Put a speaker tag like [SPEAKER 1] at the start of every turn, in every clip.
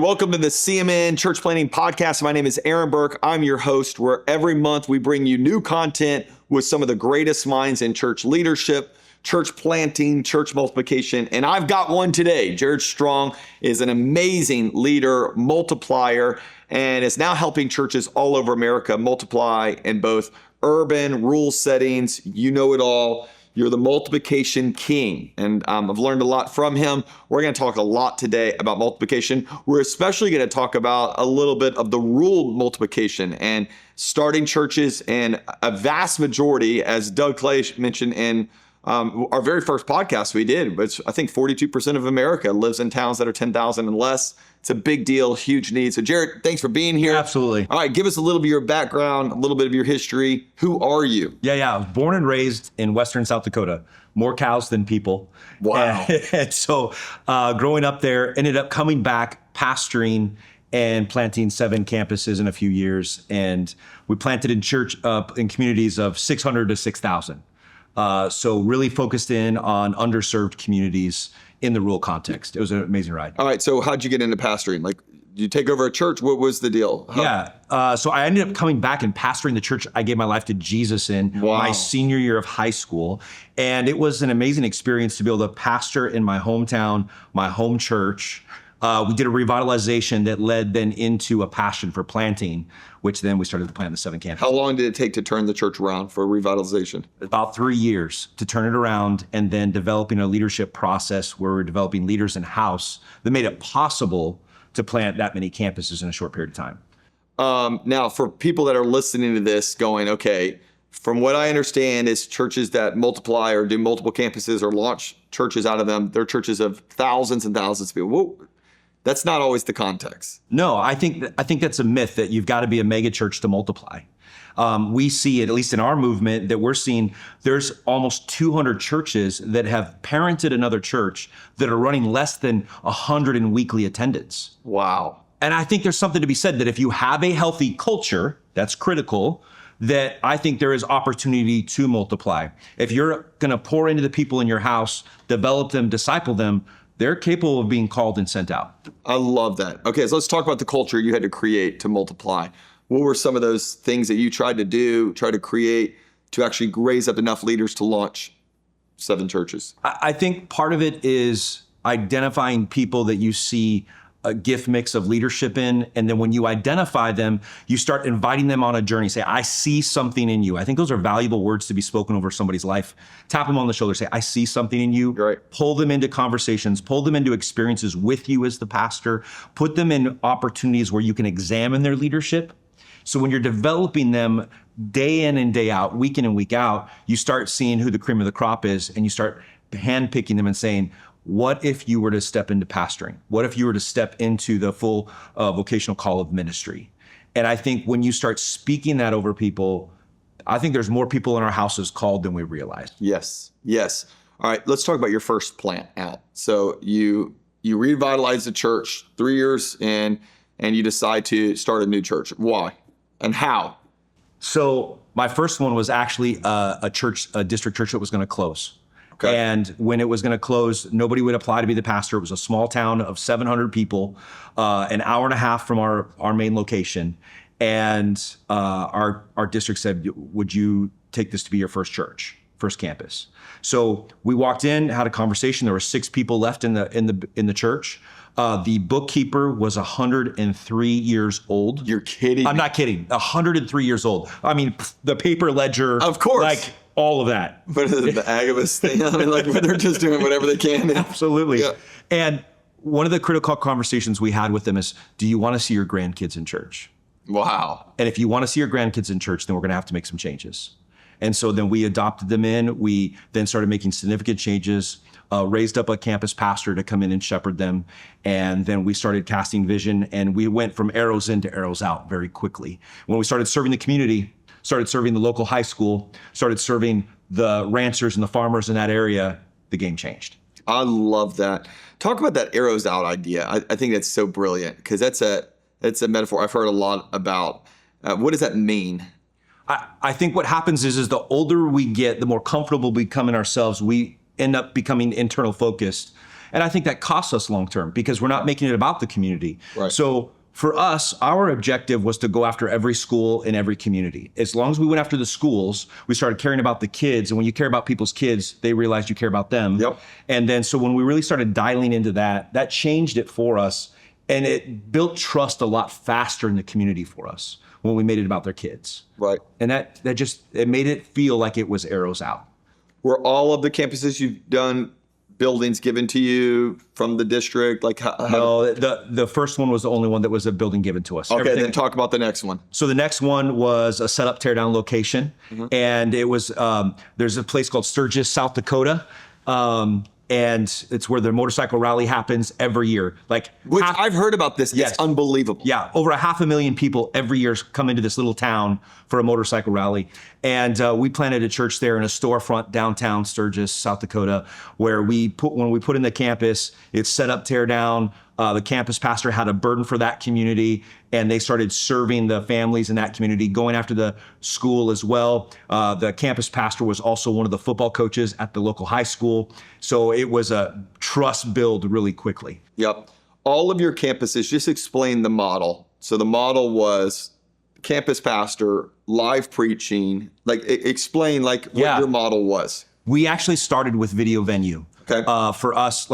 [SPEAKER 1] Welcome to the CMN Church Planting Podcast. My name is Aaron Burke. I'm your host, where every month we bring you new content with some of the greatest minds in church leadership, church planting, church multiplication. And I've got one today. Gerad Strong is an amazing leader, multiplier, and is now helping churches all over America multiply in both urban, rural settings. You know it all. You're the multiplication king, and I've learned a lot from him. We're going to talk a lot today about multiplication. We're especially going to talk about a little bit of the rural multiplication and starting churches, and a vast majority, as Doug Clay mentioned in our very first podcast we did, but I think 42% of America lives in towns that are 10,000 and less. It's a big deal, huge need. So Gerad, thanks for being here.
[SPEAKER 2] Absolutely.
[SPEAKER 1] All right, give us a little bit of your background, a little bit of your history. Who are you?
[SPEAKER 2] Yeah. I was born and raised in Western South Dakota. More cows than people.
[SPEAKER 1] Wow.
[SPEAKER 2] And so growing up there, ended up coming back, pastoring and planting 7 campuses in a few years. And we planted in church in communities of 600 to 6,000. So really focused in on underserved communities in the rural context. It was an amazing ride.
[SPEAKER 1] All right. So how'd you get into pastoring? Like, did you take over a church? What was the deal?
[SPEAKER 2] So I ended up coming back and pastoring the church I gave my life to Jesus in my senior year of high school. And it was an amazing experience to be able to pastor in my hometown, my home church. We did a revitalization that led then into a passion for planting, which then we started to plant the 7 campuses.
[SPEAKER 1] How long did it take to turn the church around for revitalization?
[SPEAKER 2] About 3 years to turn it around, and then developing a leadership process where we're developing leaders in-house that made it possible to plant that many campuses in a short period of time.
[SPEAKER 1] Now, for people that are listening to this going, okay, from what I understand is churches that multiply or do multiple campuses or launch churches out of them, they're churches of thousands and thousands of people. Whoa. That's not always the context.
[SPEAKER 2] No, I think that's a myth that you've got to be a mega church to multiply. We see it, at least in our movement, that we're seeing there's almost 200 churches that have parented another church that are running less than 100 in weekly attendance.
[SPEAKER 1] Wow.
[SPEAKER 2] And I think there's something to be said that if you have a healthy culture, that's critical, that I think there is opportunity to multiply. If you're going to pour into the people in your house, develop them, disciple them, they're capable of being called and sent out.
[SPEAKER 1] I love that. Okay, so let's talk about the culture you had to create to multiply. What were some of those things that you tried to create to actually raise up enough leaders to launch 7 churches?
[SPEAKER 2] I think part of it is identifying people that you see a gift mix of leadership in. And then when you identify them, you start inviting them on a journey. Say, I see something in you. I think those are valuable words to be spoken over somebody's life. Tap them on the shoulder, say, I see something in you.
[SPEAKER 1] Right.
[SPEAKER 2] Pull them into conversations, pull them into experiences with you as the pastor, put them in opportunities where you can examine their leadership. So when you're developing them day in and day out, week in and week out, you start seeing who the cream of the crop is, and you start handpicking them and saying, what if you were to step into pastoring? What if you were to step into the full vocational call of ministry? And I think when you start speaking that over people, I think there's more people in our houses called than we realize.
[SPEAKER 1] Yes. All right, let's talk about your first plant out. So you revitalize the church 3 years in, and you decide to start a new church. Why and how?
[SPEAKER 2] So my first one was actually a district church that was going to close.
[SPEAKER 1] Okay.
[SPEAKER 2] And when it was going to close, nobody would apply to be the pastor. It was a small town of 700 people, an hour and a half from our main location. And our district said, would you take this to be your first church, first campus? So we walked in, had a conversation. There were 6 people left in the church. The bookkeeper was 103 years old.
[SPEAKER 1] You're kidding.
[SPEAKER 2] I'm not kidding. 103 years old. I mean, the paper ledger.
[SPEAKER 1] Of course.
[SPEAKER 2] Like all of that.
[SPEAKER 1] What is it, the Agabus thing? I mean, like, they're just doing whatever they can.
[SPEAKER 2] Absolutely.
[SPEAKER 1] Yeah.
[SPEAKER 2] And one of the critical conversations we had with them is, do you want to see your grandkids in church?
[SPEAKER 1] Wow.
[SPEAKER 2] And if you want to see your grandkids in church, then we're going to have to make some changes. And so then we adopted them in. We then started making significant changes, raised up a campus pastor to come in and shepherd them. And then we started casting vision, and we went from arrows in to arrows out very quickly. When we started serving the community, started serving the local high school, started serving the ranchers and the farmers in that area, the game changed.
[SPEAKER 1] I love that. Talk about that arrows out idea. I think that's so brilliant, because that's a metaphor I've heard a lot about. What does that mean?
[SPEAKER 2] I think what happens is the older we get, the more comfortable we become in ourselves, we end up becoming internal focused. And I think that costs us long term because we're not making it about the community.
[SPEAKER 1] Right.
[SPEAKER 2] So for us, our objective was to go after every school in every community. As long as we went after the schools, we started caring about the kids. And when you care about people's kids, they realize you care about them.
[SPEAKER 1] Yep.
[SPEAKER 2] And then so when we really started dialing into that, that changed it for us. And it built trust a lot faster in the community for us when we made it about their kids.
[SPEAKER 1] Right.
[SPEAKER 2] And that just, it made it feel like it was arrows out.
[SPEAKER 1] Were all of the campuses you've done buildings given to you from the district? Like
[SPEAKER 2] No, the first one was the only one that was a building given to us.
[SPEAKER 1] Okay, then talk about the next one.
[SPEAKER 2] So the next one was a set up, tear down location. And it was, there's a place called Sturgis, South Dakota. And it's where the motorcycle rally happens every year.
[SPEAKER 1] Which I've heard about this.
[SPEAKER 2] Yes.
[SPEAKER 1] It's unbelievable.
[SPEAKER 2] Yeah, over 500,000 people every year come into this little town for a motorcycle rally. And we planted a church there in a storefront downtown Sturgis, South Dakota, where when we put in the campus, it's set up, tear down. The campus pastor had a burden for that community, and they started serving the families in that community, going after the school as well. The campus pastor was also one of the football coaches at the local high school. So it was a trust build really quickly.
[SPEAKER 1] Yep. All of your campuses, just explain the model. So the model was campus pastor, live preaching, explain what your model was.
[SPEAKER 2] We actually started with video venue.
[SPEAKER 1] Okay.
[SPEAKER 2] For us,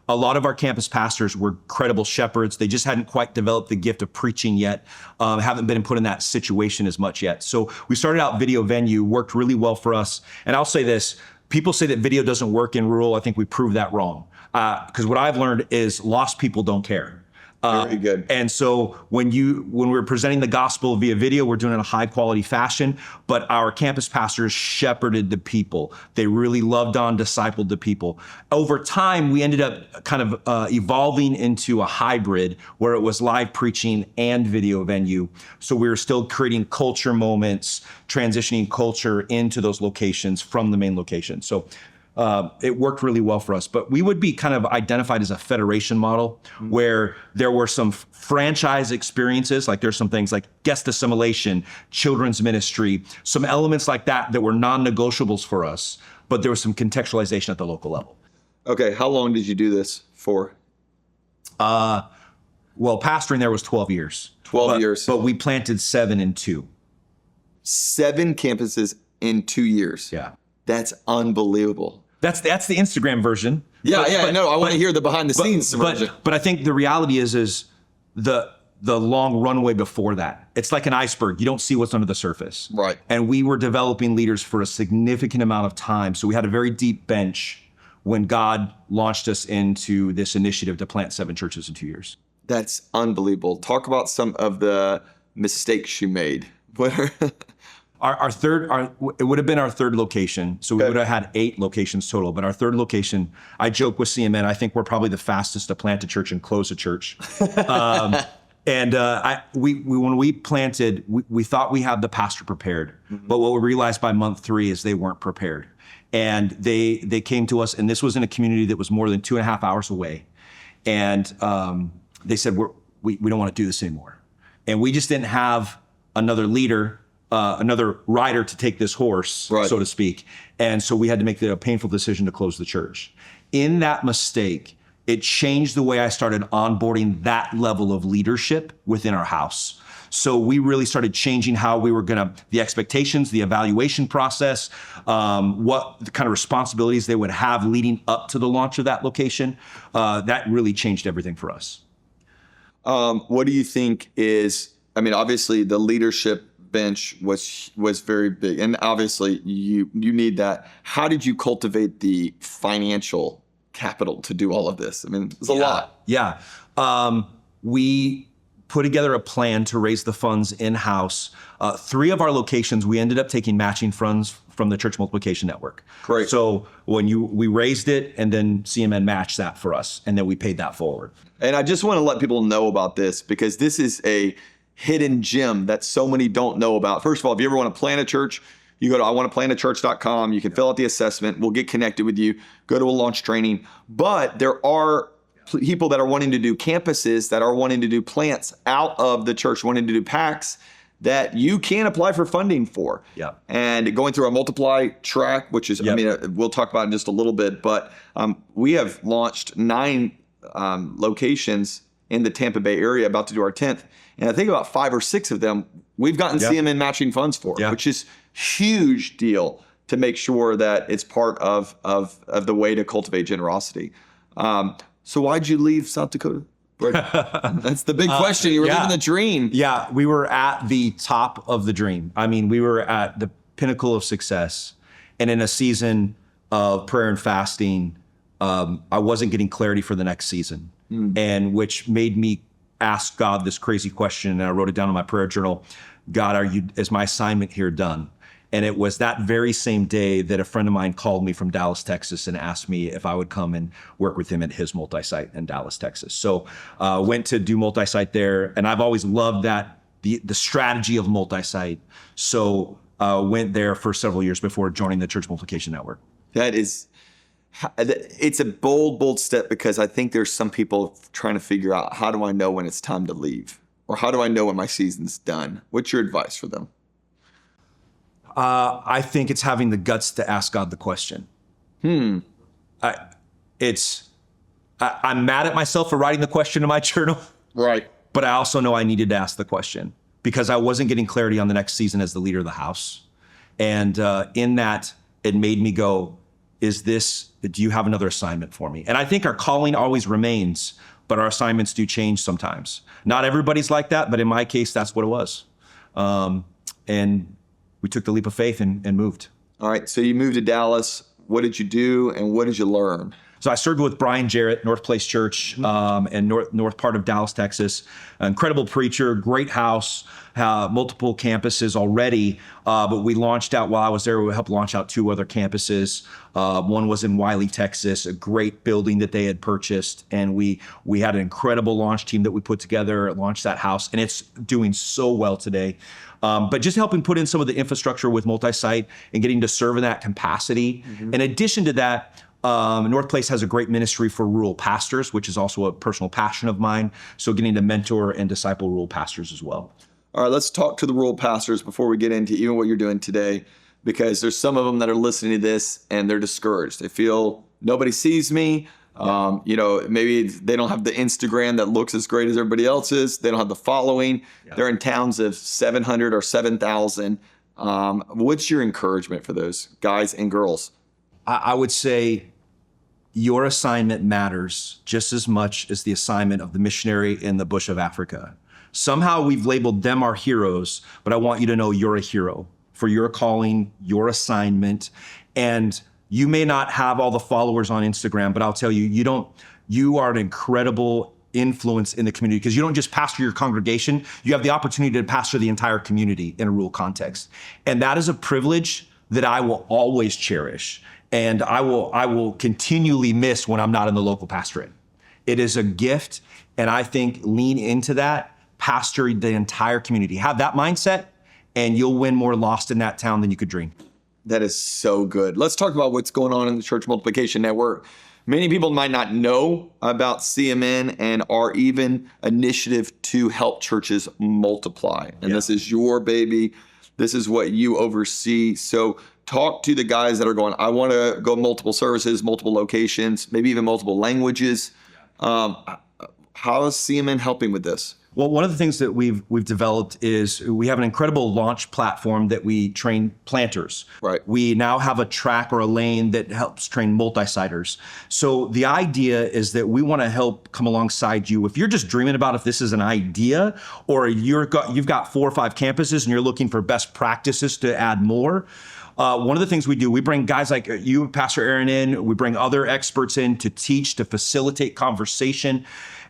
[SPEAKER 2] a lot of our campus pastors were credible shepherds. They just hadn't quite developed the gift of preaching yet, haven't been put in that situation as much yet. So we started out video venue, worked really well for us. And I'll say this, people say that video doesn't work in rural. I think we proved that wrong. Because what I've learned is lost people don't care.
[SPEAKER 1] Very good.
[SPEAKER 2] And so when we're presenting the gospel via video, we're doing it in a high quality fashion, but our campus pastors shepherded the people. They really loved on, discipled the people. Over time, we ended up kind of evolving into a hybrid where it was live preaching and video venue. So we were still creating culture moments, transitioning culture into those locations from the main location. So it worked really well for us, but we would be kind of identified as a federation model where there were some franchise experiences, like there's some things like guest assimilation, children's ministry, some elements like that were non-negotiables for us, but there was some contextualization at the local level.
[SPEAKER 1] Okay, how long did you do this for?
[SPEAKER 2] Well, pastoring there was 12 years.
[SPEAKER 1] 12 years.
[SPEAKER 2] But we planted 7 in 2.
[SPEAKER 1] 7 campuses in 2 years.
[SPEAKER 2] Yeah.
[SPEAKER 1] That's unbelievable.
[SPEAKER 2] That's the Instagram version.
[SPEAKER 1] Yeah, I know. I want to hear the behind the scenes version.
[SPEAKER 2] But I think the reality is the long runway before that. It's like an iceberg. You don't see what's under the surface.
[SPEAKER 1] Right.
[SPEAKER 2] And we were developing leaders for a significant amount of time. So we had a very deep bench when God launched us into this initiative to plant 7 churches in 2 years.
[SPEAKER 1] That's unbelievable. Talk about some of the mistakes you made.
[SPEAKER 2] It would have been our third location. So we would have had 8 locations total, but our third location, I joke with CMN, I think we're probably the fastest to plant a church and close a church. When we planted, we thought we had the pastor prepared, but what we realized by month 3 is they weren't prepared. And they came to us, and this was in a community that was more than 2.5 hours away. And they said, we don't want to do this anymore. And we just didn't have another leader, another rider to take this horse,
[SPEAKER 1] right,
[SPEAKER 2] so to speak. And so we had to make the painful decision to close the church. In that mistake, it changed the way I started onboarding that level of leadership within our house. So we really started changing how we were the expectations, the evaluation process, what the kind of responsibilities they would have leading up to the launch of that location. That really changed everything for us.
[SPEAKER 1] What do you think obviously the leadership bench was very big, and obviously you need that. How did you cultivate the financial capital to do all of this? It's a lot.
[SPEAKER 2] Yeah. We put together a plan to raise the funds in-house. 3 of our locations, we ended up taking matching funds from the Church Multiplication Network.
[SPEAKER 1] Great.
[SPEAKER 2] So we raised it, and then CMN matched that for us, and then we paid that forward.
[SPEAKER 1] And I just want to let people know about this, because this is a hidden gem that so many don't know about. First of all, if you ever want to plant a church, you go to iwanttoplantachurch.com. You can fill out the assessment. We'll get connected with you. Go to a launch training. But there are people that are wanting to do campuses, that are wanting to do plants out of the church, wanting to do packs. that you can apply for funding for.
[SPEAKER 2] Yeah.
[SPEAKER 1] And going through our Multiply track, which is,
[SPEAKER 2] Yep.
[SPEAKER 1] I mean, we'll talk about in just a little bit, but we have launched 9 locations in the Tampa Bay area, about to do our 10th. And I think about 5 or 6 of them we've gotten
[SPEAKER 2] Yep.
[SPEAKER 1] CMN matching funds for,
[SPEAKER 2] Yep.
[SPEAKER 1] which is huge deal to make sure that it's part of the way to cultivate generosity. So why'd you leave South Dakota? That's the big question. You were living the dream.
[SPEAKER 2] Yeah, we were at the top of the dream. I mean, we were at the pinnacle of success. And in a season of prayer and fasting, I wasn't getting clarity for the next season. And which made me ask God this crazy question. And I wrote it down in my prayer journal. God, is my assignment here done? And it was that very same day that a friend of mine called me from Dallas, Texas, and asked me if I would come and work with him at his multi-site in Dallas, Texas. So went to do multi-site there. And I've always loved that, the strategy of multi-site. So went there for several years before joining the Church Multiplication Network.
[SPEAKER 1] It's a bold step, because I think there's some people trying to figure out, how do I know when it's time to leave? Or how do I know when my season's done? What's your advice for them?
[SPEAKER 2] I think it's having the guts to ask God the question. I'm mad at myself for writing the question in my journal.
[SPEAKER 1] Right.
[SPEAKER 2] But I also know I needed to ask the question, because I wasn't getting clarity on the next season as the leader of the house. And in that, it made me go, do you have another assignment for me? And I think our calling always remains, but our assignments do change sometimes. Not everybody's like that, but in my case, that's what it was. And we took the leap of faith and moved. All
[SPEAKER 1] right. So you moved to Dallas. What did you do and what did you learn?
[SPEAKER 2] So I served with Brian Jarrett, North Place Church, and north part of Dallas, Texas. An incredible preacher, great house, multiple campuses already. But we launched out, while I was there, we helped launch out 2 other campuses. One was in Wiley, Texas, a great building that they had purchased. And we had an incredible launch team that we put together, launched that house, and it's doing so well today. But just helping put in some of the infrastructure with multi-site and getting to serve in that capacity. In addition to that, North Place has a great ministry for rural pastors, which is also a personal passion of mine. So getting to mentor and disciple rural pastors as well.
[SPEAKER 1] All right, let's talk to the rural pastors before we get into even what you're doing today, because there's some of them that are listening to this and they're discouraged. They feel nobody sees me. Maybe they don't have the Instagram that looks as great as everybody else's. They don't have the following. They're in towns of 700 or 7,000. What's your encouragement for those guys and girls?
[SPEAKER 2] I would say your assignment matters just as much as the assignment of the missionary in the bush of Africa. Somehow we've labeled them our heroes, but I want you to know you're a hero for your calling, your assignment. And you may not have all the followers on Instagram, but I'll tell you, you are an incredible influence in the community, because you don't just pastor your congregation, you have the opportunity to pastor the entire community in a rural context. And that is a privilege that I will always cherish. And I will continually miss when I'm not in the local pastorate. It is a gift, and I think lean into that, pastor the entire community. Have that mindset, and you'll win more lost in that town than you could dream.
[SPEAKER 1] That is so good. Let's talk about what's going on in the Church Multiplication Network. Many people might not know about CMN and our even initiative to help churches multiply. And This is your baby. This is what you oversee. So talk to the guys that are going, I want to go multiple services, multiple locations, maybe even multiple languages. How is CMN helping with this?
[SPEAKER 2] Well, one of the things that we've developed is we have an incredible launch platform that we train planters.
[SPEAKER 1] Right.
[SPEAKER 2] We now have a track or a lane that helps train multi-siters. So the idea is that we want to help come alongside you. If you're just dreaming about if this is an idea, or you've got 4 or 5 campuses and you're looking for best practices to add more, one of the things we do, we bring guys like you, Pastor Aaron, in. We bring other experts in to teach, to facilitate conversation.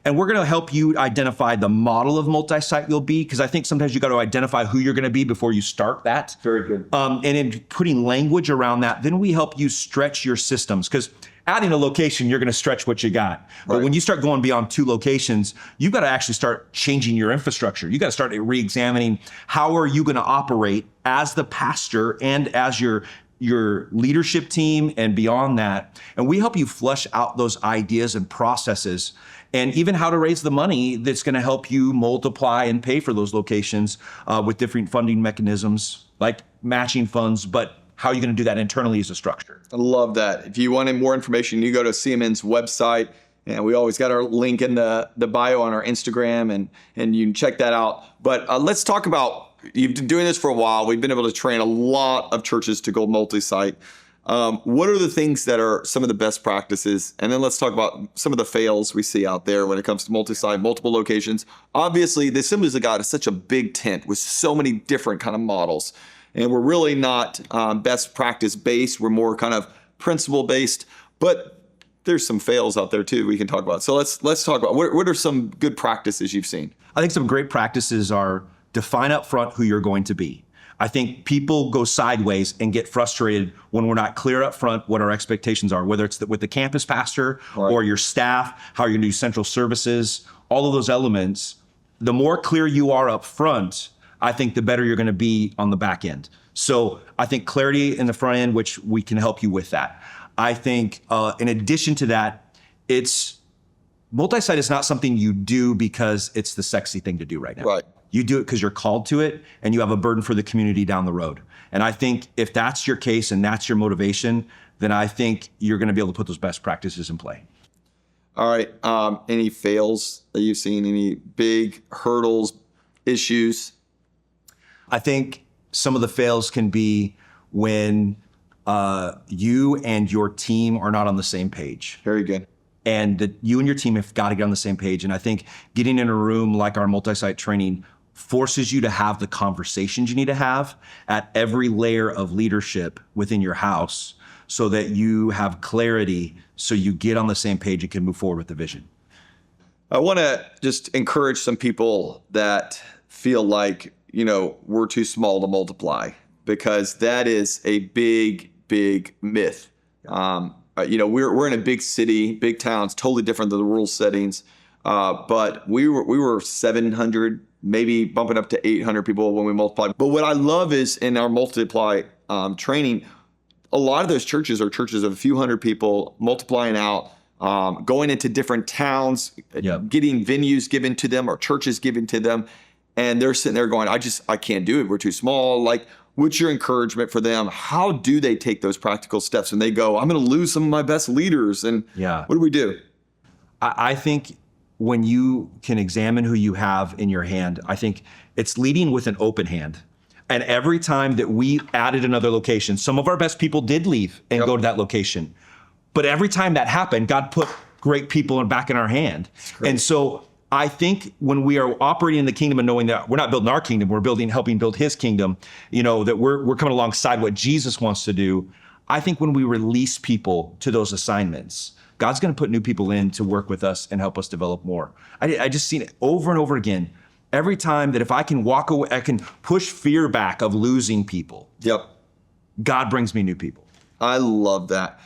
[SPEAKER 2] And we're going to help you identify the model of multi-site you'll be, because I think sometimes you got to identify who you're going to be before you start that.
[SPEAKER 1] Very good.
[SPEAKER 2] And in putting language around that, then we help you stretch your systems, because adding a location, you're going to stretch what you got. But when you start going beyond 2 locations, you've got to actually start changing your infrastructure. You got to start re-examining how are you going to operate as the pastor and as your your leadership team and beyond that. And we help you flush out those ideas and processes and even how to raise the money that's going to help you multiply and pay for those locations with different funding mechanisms like matching funds, but how are you going to do that internally as a structure?
[SPEAKER 1] I love that. If you wanted more information, you go to CMN's website, and we always got our link in the bio on our Instagram, and you can check that out. But let's talk about, you've been doing this for a while. We've been able to train a lot of churches to go multi-site. What are the things that are some of the best practices? And then let's talk about some of the fails we see out there when it comes to multi-site, multiple locations. Obviously, the Assemblies of God is such a big tent with so many different kind of models. And we're really not best practice based. We're more kind of principle based, but there's some fails out there too we can talk about. So let's talk about what are some good practices you've seen?
[SPEAKER 2] I think some great practices are define up front who you're going to be. I think people go sideways and get frustrated when we're not clear up front what our expectations are, whether it's with the campus pastor or your staff, how you're going to do central services, all of those elements. The more clear you are up front, I think the better you're going to be on the back end. So I think clarity in the front end, which we can help you with that. I think in addition to that, it's multi-site is not something you do because it's the sexy thing to do right now.
[SPEAKER 1] Right.
[SPEAKER 2] You do it because you're called to it and you have a burden for the community down the road. And I think if that's your case and that's your motivation, then I think you're going to be able to put those best practices in play.
[SPEAKER 1] All right. Any fails that you've seen? Any big hurdles, issues?
[SPEAKER 2] I think some of the fails can be when you and your team are not on the same page.
[SPEAKER 1] Very good.
[SPEAKER 2] And that you and your team have got to get on the same page. And I think getting in a room like our multi-site training forces you to have the conversations you need to have at every layer of leadership within your house so that you have clarity, so you get on the same page and can move forward with the vision.
[SPEAKER 1] I want to just encourage some people that feel like, we're too small to multiply, because that is a big, big myth. We're in a big city, big towns, totally different than the rural settings. But we were 700, maybe bumping up to 800 people when we multiplied. But what I love is in our multiply training, a lot of those churches are churches of a few hundred people multiplying out, going into different towns, getting venues given to them or churches given to them. And they're sitting there going, I can't do it. We're too small. Like, what's your encouragement for them? How do they take those practical steps when they go, I'm going to lose some of my best leaders? And what do we do?
[SPEAKER 2] I think when you can examine who you have in your hand, I think it's leading with an open hand. And every time that we added another location, some of our best people did leave and go to that location. But every time that happened, God put great people back in our hand. And so I think when we are operating in the kingdom and knowing that we're not building our kingdom, we're helping build his kingdom, that we're coming alongside what Jesus wants to do. I think when we release people to those assignments, God's going to put new people in to work with us and help us develop more. I just seen it over and over again. Every time that if I can walk away, I can push fear back of losing people. God brings me new people.
[SPEAKER 1] I love that.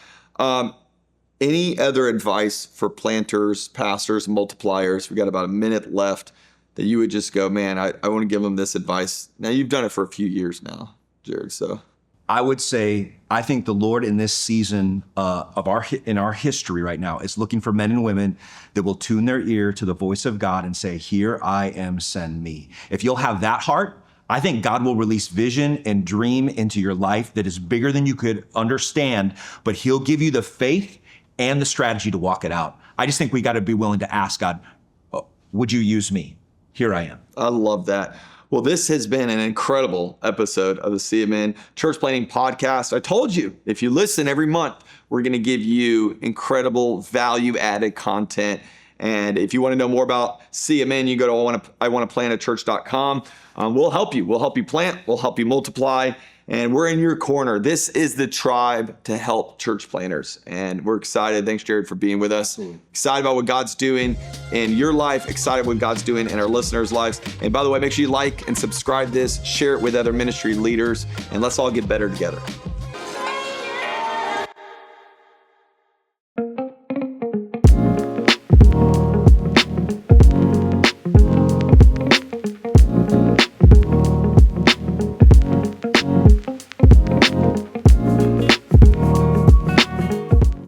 [SPEAKER 1] Any other advice for planters, pastors, multipliers? We got about a minute left that you would just go, man, I want to give them this advice. Now, you've done it for a few years now, Gerad. So
[SPEAKER 2] I would say, I think the Lord in this season in our history right now is looking for men and women that will tune their ear to the voice of God and say, here I am, send me. If you'll have that heart, I think God will release vision and dream into your life that is bigger than you could understand, but he'll give you the faith and the strategy to walk it out. I just think we got to be willing to ask God, would you use me? Here I am.
[SPEAKER 1] I love that. Well, this has been an incredible episode of the CMN Church Planting Podcast. I told you, if you listen every month, we're going to give you incredible value-added content. And if you want to know more about CMN, you go to iwanttoplantachurch.com. We'll help you. We'll help you plant. We'll help you multiply. And we're in your corner. This is the tribe to help church planters. And we're excited. Thanks, Gerad, for being with us. Excited about what God's doing in your life. Excited what God's doing in our listeners' lives. And by the way, make sure you like and subscribe this, share it with other ministry leaders, and let's all get better together.